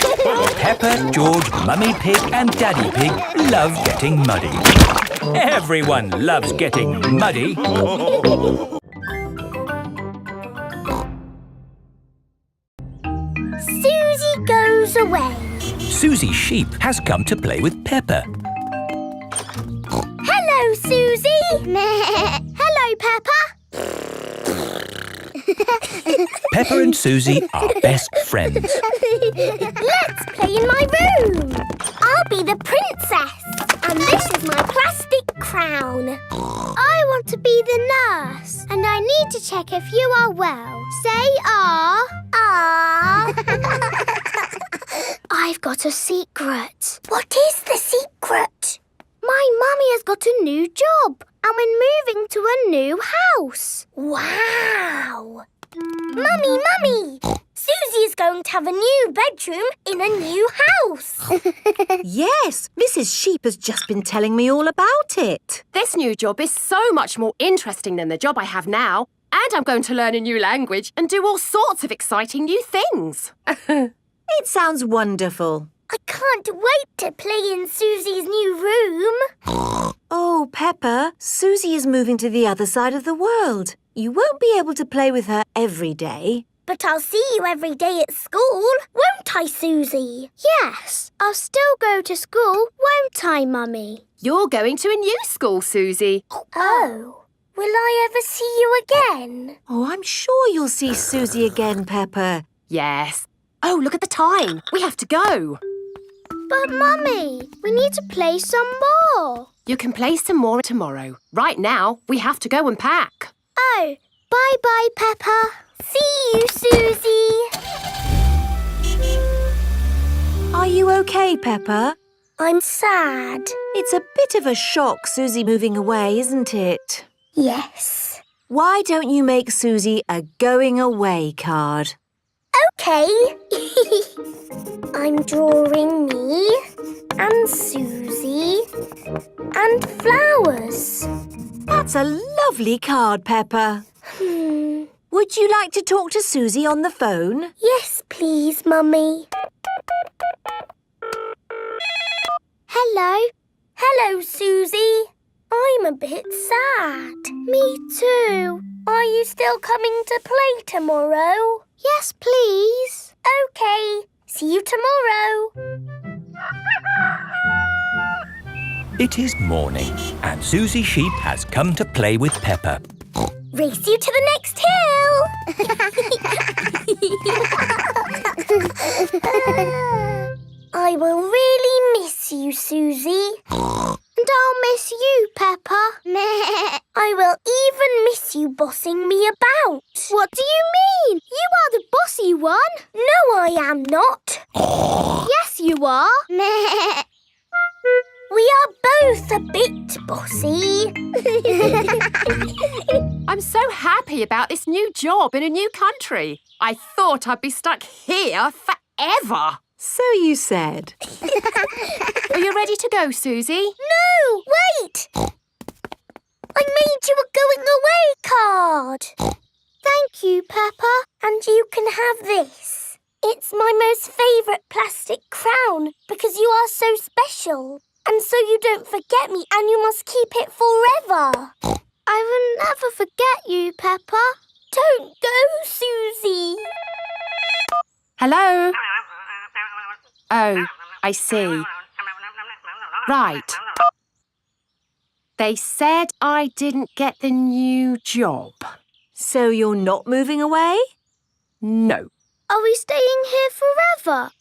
Peppa, George, Mummy Pig and Daddy Pig love getting muddy. Everyone loves getting muddy. Suzy goes away. Suzy Sheep has come to play with Peppa. Hello, Suzy. Hello, Peppa. Peppa and Suzy are best friends. Let's play in my room. I'll be the princess. And this is my plastic crown. I want to be the nurse. And I need to check if you are well. Say ah. Ah. I've got a secret. What is the secret? My mummy has got a new job. And we're moving to a new house. Wow. Mummy! Suzy is going to have a new bedroom in a new house. Yes, Mrs. Sheep has just been telling me all about it. This new job is so much more interesting than the job I have now. And I'm going to learn a new language and do all sorts of exciting new things. It sounds wonderful. I can't wait to play in Suzy's new room. Oh, Peppa, Suzy is moving to the other side of the world. You won't be able to play with her every day. But I'll see you every day at school, won't I, Suzy? Yes, I'll still go to school, won't I, Mummy? You're going to a new school, Suzy. Oh, will I ever see you again? Oh, I'm sure you'll see Suzy again, Peppa. Yes. Oh, look at the time. We have to go. But, Mummy, we need to play some more. You can play some more tomorrow. Right now, we have to go and pack. Oh, bye-bye, Peppa. See you, Suzy. Are you okay, Peppa? I'm sad. It's a bit of a shock, Suzy moving away, isn't it? Yes. Why don't you make Suzy a going away card? OK. I'm drawing me and Suzy and flowers. That's a lovely card, Peppa. Would you like to talk to Suzy on the phone? Yes, please, Mummy. Hello. Hello, Suzy. I'm a bit sad. Me too. Are you still coming to play tomorrow? Yes, please. OK. See you tomorrow. It is morning and Suzy Sheep has come to play with Peppa. Race you to the next hill. I will really miss you, Suzy. And I'll miss you, Peppa. I will even miss you bossing me about. What do you mean? You are the bossy one. No, I am not. Yes, you are. We are both a bit bossy. I'm so happy about this new job in a new country. I thought I'd be stuck here forever. So you said. Are you ready to go, Suzy? No, wait! I made you a going away card. Thank you, Peppa. And you can have this. It's my most favourite plastic crown because you are so special. And so you don't forget me and you must keep it forever. I will never forget you, Peppa. Don't go, Suzy. Hello? Oh, I see. Right. They said I didn't get the new job. So you're not moving away? No. Are we staying here forever?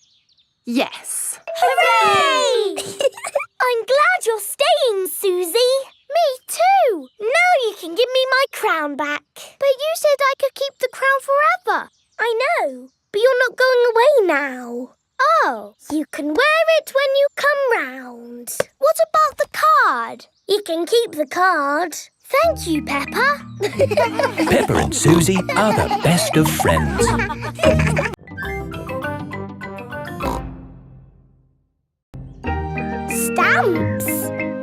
Yes. Hooray! I'm glad you're staying, Suzy. Me too. Now you can give me my crown back. But you said I could keep the crown forever. I know, but you're not going away now. Oh, you can wear it when you come round. What about the card? You can keep the card. Thank you, Peppa. Peppa and Suzy are the best of friends. Stamps.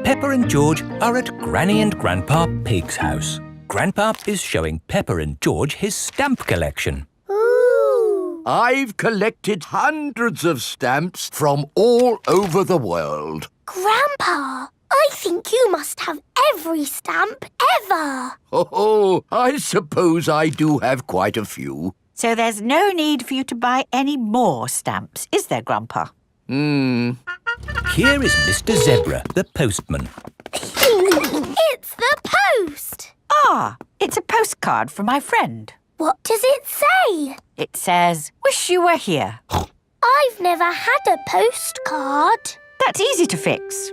Peppa and George are at Granny and Grandpa Pig's house. Grandpa is showing Peppa and George his stamp collection. Ooh. I've collected hundreds of stamps from all over the world. Grandpa, I think you must have every stamp ever. Oh, I suppose I do have quite a few. So there's no need for you to buy any more stamps, is there, Grandpa? Here is Mr. Zebra, the postman. It's the post. Ah, it's a postcard from my friend. What does it say? It says, "Wish you were here." I've never had a postcard. That's easy to fix.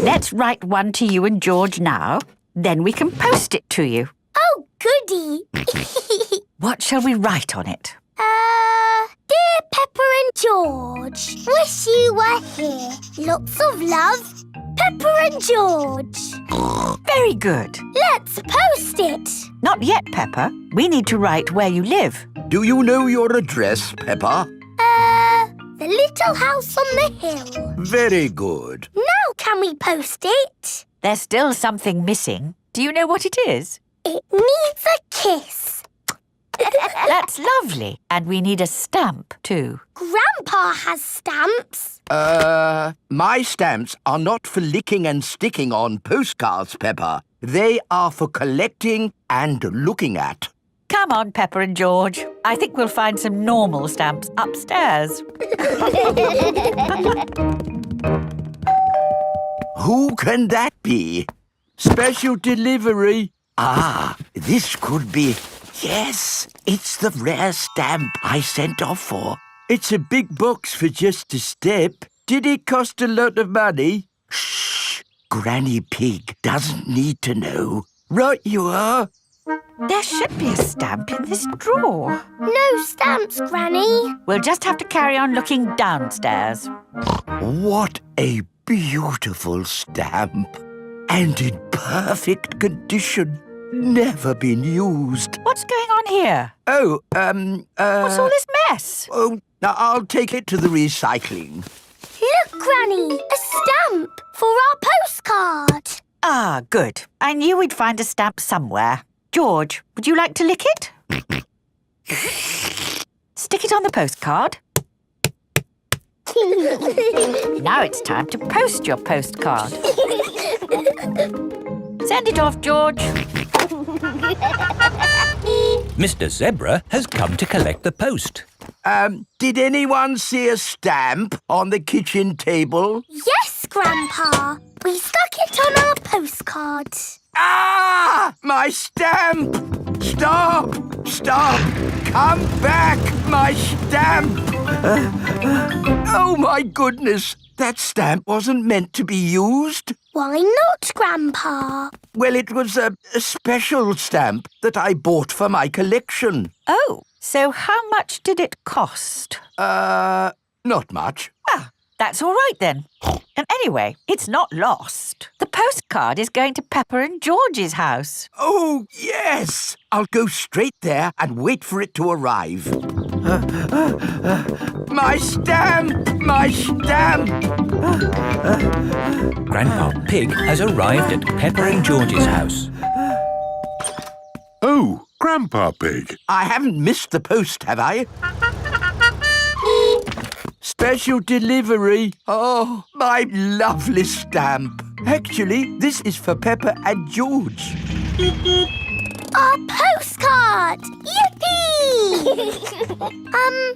Let's write one to you and George now. Then we can post it to you. Oh, goody. What shall we write on it? Dear Peppa and George, wish you were here. Lots of love, Peppa and George. Very good. Let's post it. Not yet, Peppa. We need to write where you live. Do you know your address, Peppa? The little house on the hill. Very good. Now can we post it? There's still something missing. Do you know what it is? It needs a kiss. That's lovely. And we need a stamp, too. Grandpa has stamps. My stamps are not for licking and sticking on postcards, Peppa. They are for collecting and looking at. Come on, Peppa and George. I think we'll find some normal stamps upstairs. Who can that be? Special delivery. Ah, this could be... Yes, it's the rare stamp I sent off for. It's a big box for just a step. Did it cost a lot of money? Shh! Granny Pig doesn't need to know. Right you are. There should be a stamp in this drawer. No stamps, Granny. We'll just have to carry on looking downstairs. What a beautiful stamp. And in perfect condition. Never been used. What's going on here? Oh, What's all this mess? Oh, now I'll take it to the recycling. Look, Granny, a stamp for our postcard. Ah, good. I knew we'd find a stamp somewhere. George, would you like to lick it? Stick it on the postcard. Now it's time to post your postcard. Send it off, George. Mr. Zebra has come to collect the post. Did anyone see a stamp on the kitchen table? Yes, Grandpa. We stuck it on our postcard. Ah! My stamp! Stop! Stop! Come back! My stamp! Oh, my goodness! That stamp wasn't meant to be used. Why not, Grandpa? Well, it was a special stamp that I bought for my collection. Oh, so how much did it cost? Not much. Ah, that's all right then. And anyway, it's not lost. The postcard is going to Peppa and George's house. Oh, yes! I'll go straight there and wait for it to arrive. My stamp! My stamp! Grandpa Pig has arrived at Peppa and George's house. Oh, Grandpa Pig. I haven't missed the post, have I? Special delivery. Oh, my lovely stamp. Actually, this is for Peppa and George. Our postcard! Yippee!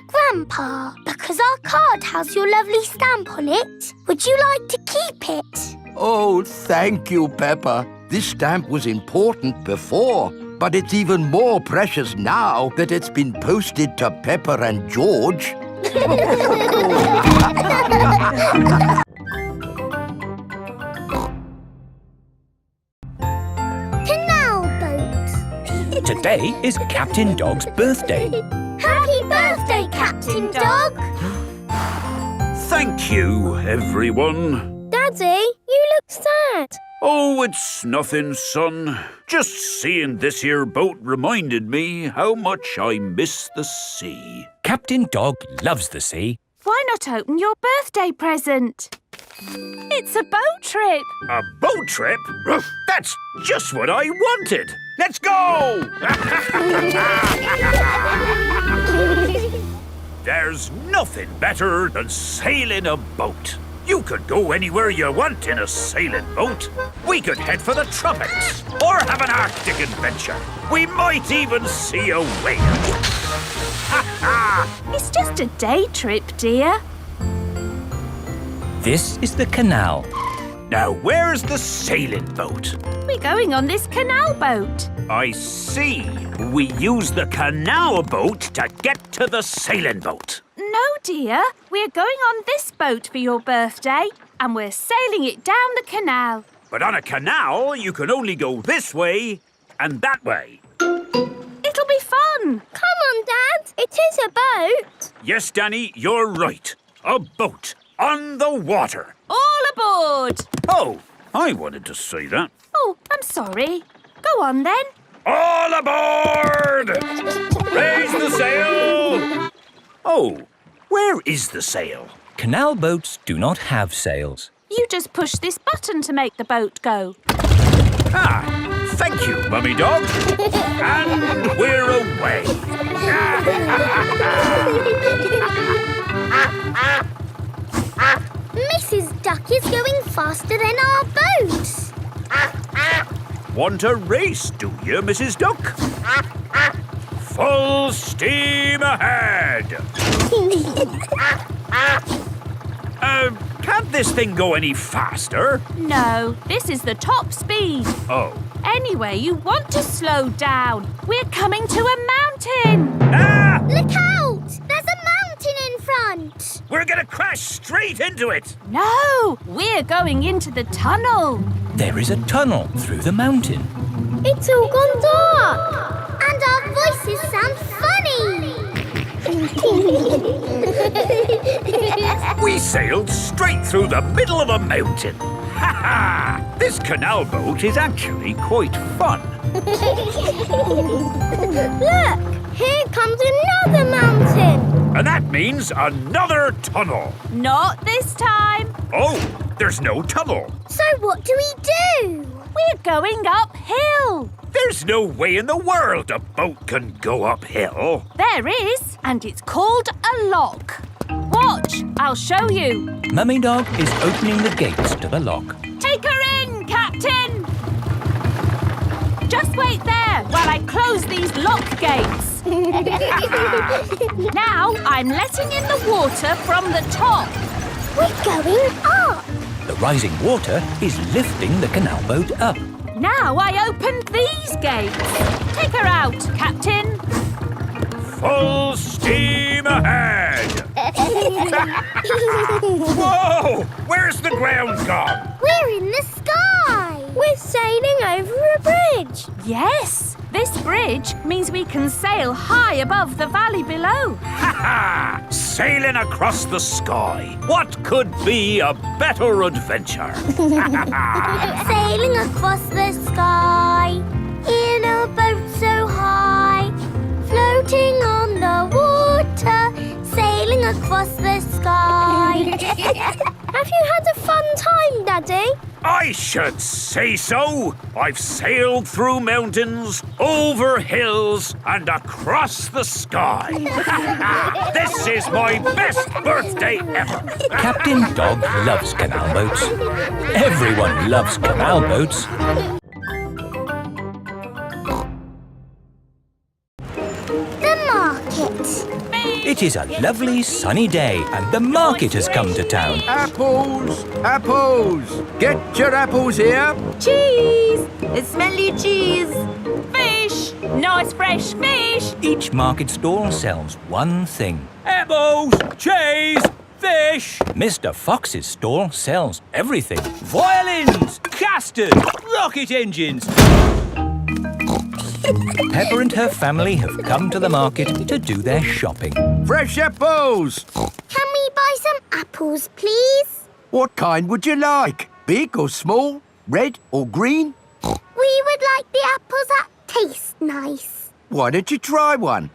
Grandpa, because our card has your lovely stamp on it, would you like to keep it? Oh, thank you, Peppa. This stamp was important before, but it's even more precious now that it's been posted to Peppa and George. Canal boat. Today is Captain Dog's birthday. Happy birthday, Captain Dog! Thank you, everyone. Daddy, you look sad. Oh, it's nothing, son. Just seeing this here boat reminded me how much I miss the sea. Captain Dog loves the sea. Why not open your birthday present? It's a boat trip. A boat trip? That's just what I wanted. Let's go! There's nothing better than sailing a boat. You could go anywhere you want in a sailing boat. We could head for the tropics or have an Arctic adventure. We might even see a whale. It's just a day trip, dear. This is the canal. Now, where's the sailing boat? We're going on this canal boat. I see. We use the canal boat to get to the sailing boat. No, dear. We're going on this boat for your birthday, and we're sailing it down the canal. But on a canal, you can only go this way and that way. It'll be fun. Come on, Dad. It is a boat. Yes, Danny, you're right. A boat on the water. All aboard. Oh, I wanted to say that. Oh, I'm sorry. Go on, then. All aboard! Raise the sail! Oh, where is the sail? Canal boats do not have sails. You just push this button to make the boat go. Ah, thank you, Mummy Dog. And we're away. Mrs. Duck is going faster than our boat. Want a race, do you, Mrs. Duck? Full steam ahead! Can't this thing go any faster? No, this is the top speed. Oh. Anyway, you want to slow down. We're coming to a mountain. Ah! Look out! There's a mountain in front. We're gonna crash straight into it. No, we're going into the tunnel. There is a tunnel through the mountain. It's all gone dark. And our voices sound funny. We sailed straight through the middle of a mountain. Ha ha! This canal boat is actually quite fun. Look, here comes another mountain. And that means another tunnel. Not this time. Oh, there's no tunnel. So what do we do? We're going uphill. There's no way in the world a boat can go uphill. There is, and it's called a lock. Watch, I'll show you. Mummy Dog is opening the gates to the lock. Take her in, Captain. Just wait there while I close these lock gates. Now I'm letting in the water from the top. We're going up. The rising water is lifting the canal boat up. Now I opened these gates. Take her out, Captain. Full steam ahead! Whoa! Where's the ground gone? We're in the sky. We're sailing over a bridge. Yes, this bridge means we can sail high above the valley below. Ha ha! Sailing across the sky. What could be a better adventure? Sailing across the sky in a boat so high, floating on the water, sailing across the sky. Have you had a fun time, Daddy? I should say so. I've sailed through mountains, over hills, and across the sky. This is my best birthday ever. Captain Dog loves canal boats. Everyone loves canal boats. The market. It is a lovely sunny day and the market has come to town. Apples! Apples! Get your apples here. Cheese! Smelly cheese! Fish! Nice fresh fish! Each market stall sells one thing. Apples, cheese, fish. Mr. Fox's stall sells everything. Violins, custard, rocket engines. Peppa and her family have come to the market to do their shopping. Fresh apples! Can we buy some apples, please? What kind would you like? Big or small? Red or green? We would like the apples that taste nice. Why don't you try one?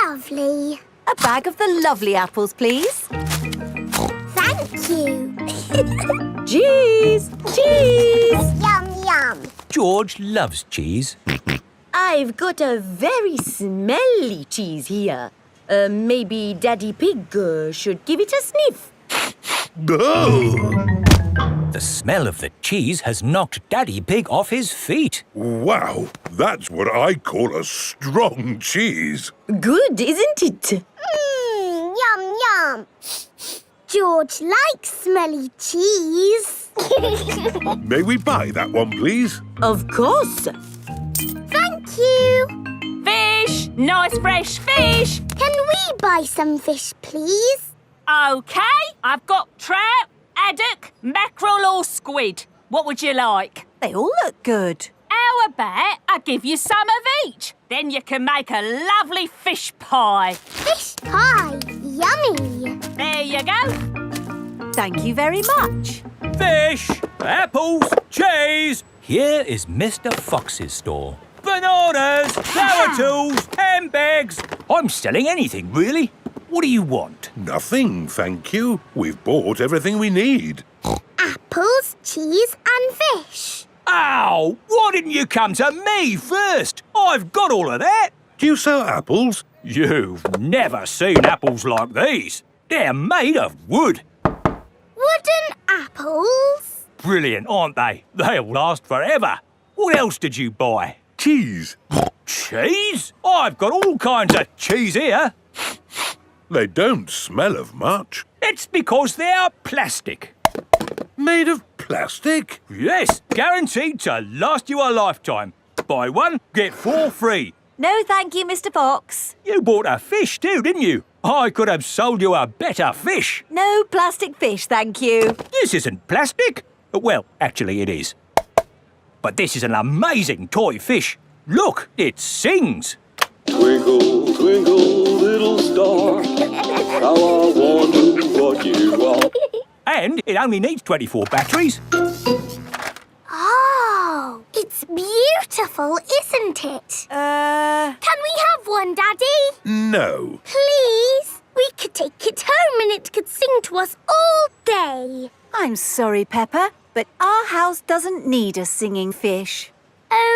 Lovely. A bag of the lovely apples, please. Thank you. Cheese! Cheese! Yum, yum. George loves cheese. I've got a very smelly cheese here. Maybe Daddy Pig should give it a sniff. The smell of the cheese has knocked Daddy Pig off his feet. Wow, that's what I call a strong cheese. Good, isn't it? Yum, yum. George likes smelly cheese. May we buy that one, please? Of course. Thank you. Fish! Nice fresh fish! Can we buy some fish, please? OK, I've got trout, haddock, mackerel or squid. What would you like? They all look good. How about I give you some of each? Then you can make a lovely fish pie. Fish pie. Yummy. There you go. Thank you very much. Fish, apples, cheese. Here is Mr. Fox's stall. Bananas, flower tools, handbags. I'm selling anything, really. What do you want? Nothing, thank you. We've bought everything we need. Apples, cheese and fish. Ow! Why didn't you come to me first? I've got all of that. Do you sell apples? You've never seen apples like these. They're made of wood. Wooden apples. Brilliant, aren't they? They'll last forever. What else did you buy? Cheese. Cheese? I've got all kinds of cheese here. They don't smell of much. It's because they're plastic. Made of plastic? Yes, guaranteed to last you a lifetime. Buy one, get 4 free. No, thank you, Mr. Fox. You bought a fish too, didn't you? I could have sold you a better fish. No plastic fish, thank you. This isn't plastic. Well, actually it is. But this is an amazing toy fish. Look, it sings. Twinkle, twinkle, little star, how I wonder what you are. And it only needs 24 batteries. Oh, it's beautiful, isn't it? Can we have one, Daddy? No. Please? We could take it home and it could sing to us all day. I'm sorry, Peppa, but our house doesn't need a singing fish.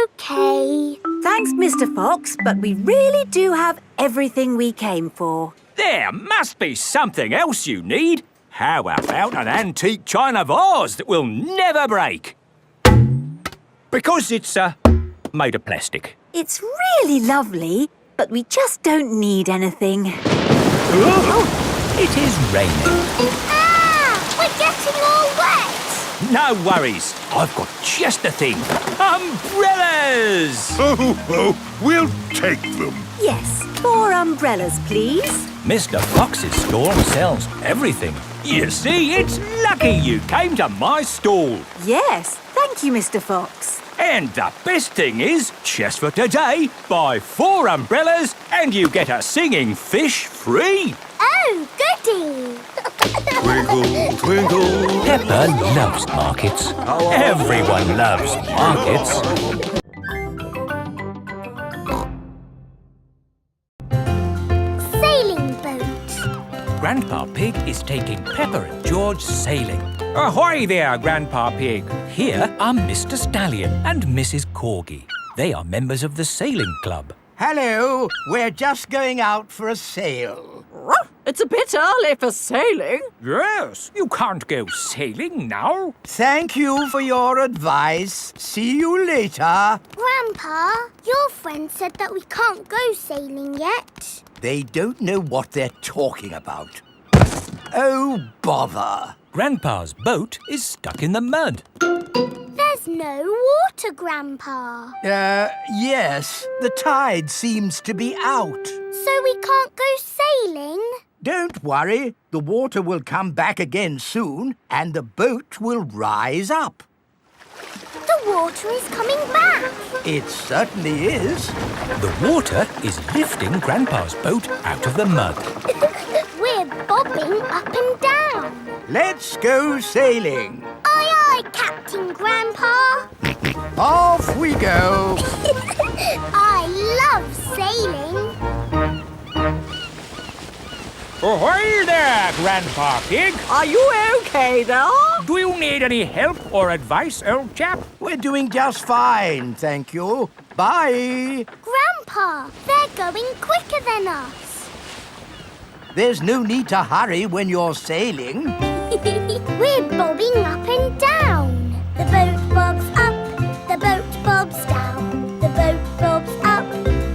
OK. Thanks, Mr. Fox, but we really do have everything we came for. There must be something else you need. How about an antique china vase that will never break? Because it's made of plastic. It's really lovely, but we just don't need anything. It is raining. Ah! We're getting all wet. No worries. I've got just the thing. Umbrellas! Oh, we'll take them. Yes, 4 umbrellas, please. Mr. Fox's stall sells everything. You see, it's lucky you came to my stall. Yes, thank you, Mr. Fox. And the best thing is, just for today, buy 4 umbrellas and you get a singing fish free. Oh, goody. Twinkle, twinkle. Peppa loves markets. Everyone loves markets. Sailing boat. Grandpa Pig is taking Peppa and George sailing. Ahoy there, Grandpa Pig. Here are Mr. Stallion and Mrs. Corgi. They are members of the sailing club. Hello, we're just going out for a sail. It's a bit early for sailing. Yes, you can't go sailing now. Thank you for your advice. See you later. Grandpa, your friend said that we can't go sailing yet. They don't know what they're talking about. Oh, bother. Grandpa's boat is stuck in the mud. There's no water, Grandpa. Yes. The tide seems to be out. So we can't go sailing? Don't worry. The water will come back again soon and the boat will rise up. The water is coming back. It certainly is. The water is lifting Grandpa's boat out of the mud. We're bobbing up and down. Let's go sailing. Aye, aye, Captain Grandpa. Off we go. I love sailing. Ahoy there, Grandpa Pig. Are you okay there? Do you need any help or advice, old chap? We're doing just fine, thank you. Bye. Grandpa, they're going quicker than us. There's no need to hurry when you're sailing. We're bobbing up and down. The boat bobs up, the boat bobs down. The boat bobs up,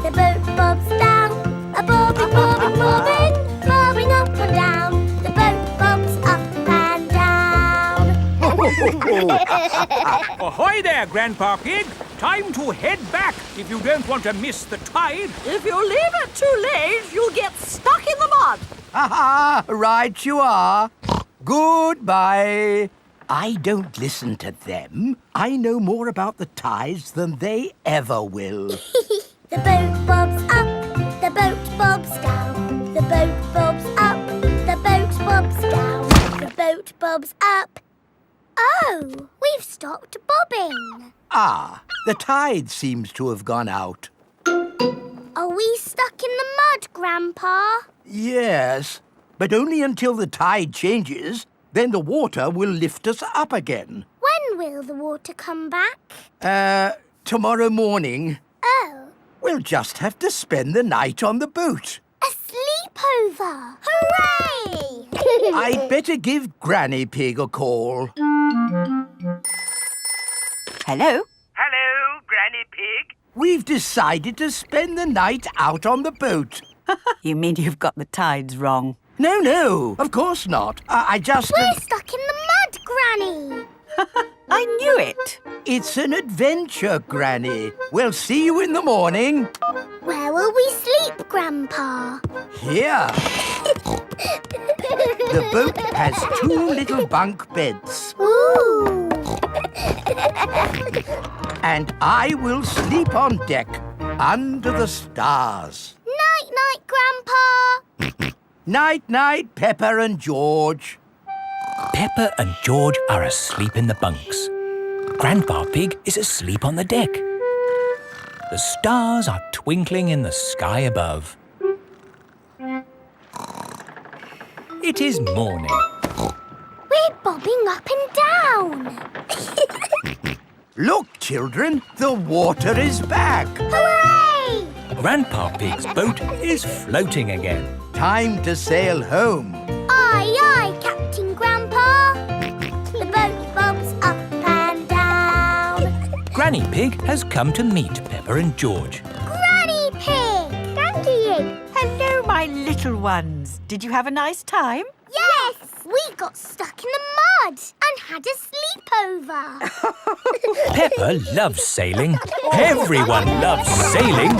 the boat bobs down. A bobbing, bobbing, bobbing, bobbing up and down. The boat bobs up and down. Ahoy there, Grandpa Pig. Time to head back if you don't want to miss the tide. If you leave it too late, you'll get stuck in the mud. Ha-ha, right you are. Goodbye. I don't listen to them. I know more about the tides than they ever will. The boat bobs up, the boat bobs down. The boat bobs up, the boat bobs down. The boat bobs up. Oh, we've stopped bobbing. Ah, the tide seems to have gone out. Are we stuck in the mud, Grandpa? Yes, but only until the tide changes. Then the water will lift us up again. When will the water come back? Tomorrow morning. Oh. We'll just have to spend the night on the boat. A sleepover! Hooray! I'd better give Granny Pig a call. Hello? Hello, Granny Pig. We've decided to spend the night out on the boat. You mean you've got the tides wrong? No, of course not. I just... We're stuck in the mud, Granny. I knew it. It's an adventure, Granny. We'll see you in the morning. Where will we sleep, Grandpa? Here. The boat has 2 little bunk beds. Ooh. And I will sleep on deck, under the stars. Night-night, Grandpa. Night-night, Peppa and George. Peppa and George are asleep in the bunks. Grandpa Pig is asleep on the deck. The stars are twinkling in the sky above. It is morning. We're bobbing up and down. Look, children, the water is back. Hooray! Grandpa Pig's boat is floating again. Time to sail home. Aye, aye, Captain Grandpa. The boat bobs up and down. Granny Pig has come to meet Peppa and George. Granny Pig! Thank you. Hello, my little ones. Did you have a nice time? Yes! We got stuck in the mud and had a sleepover. Peppa loves sailing. Everyone loves sailing.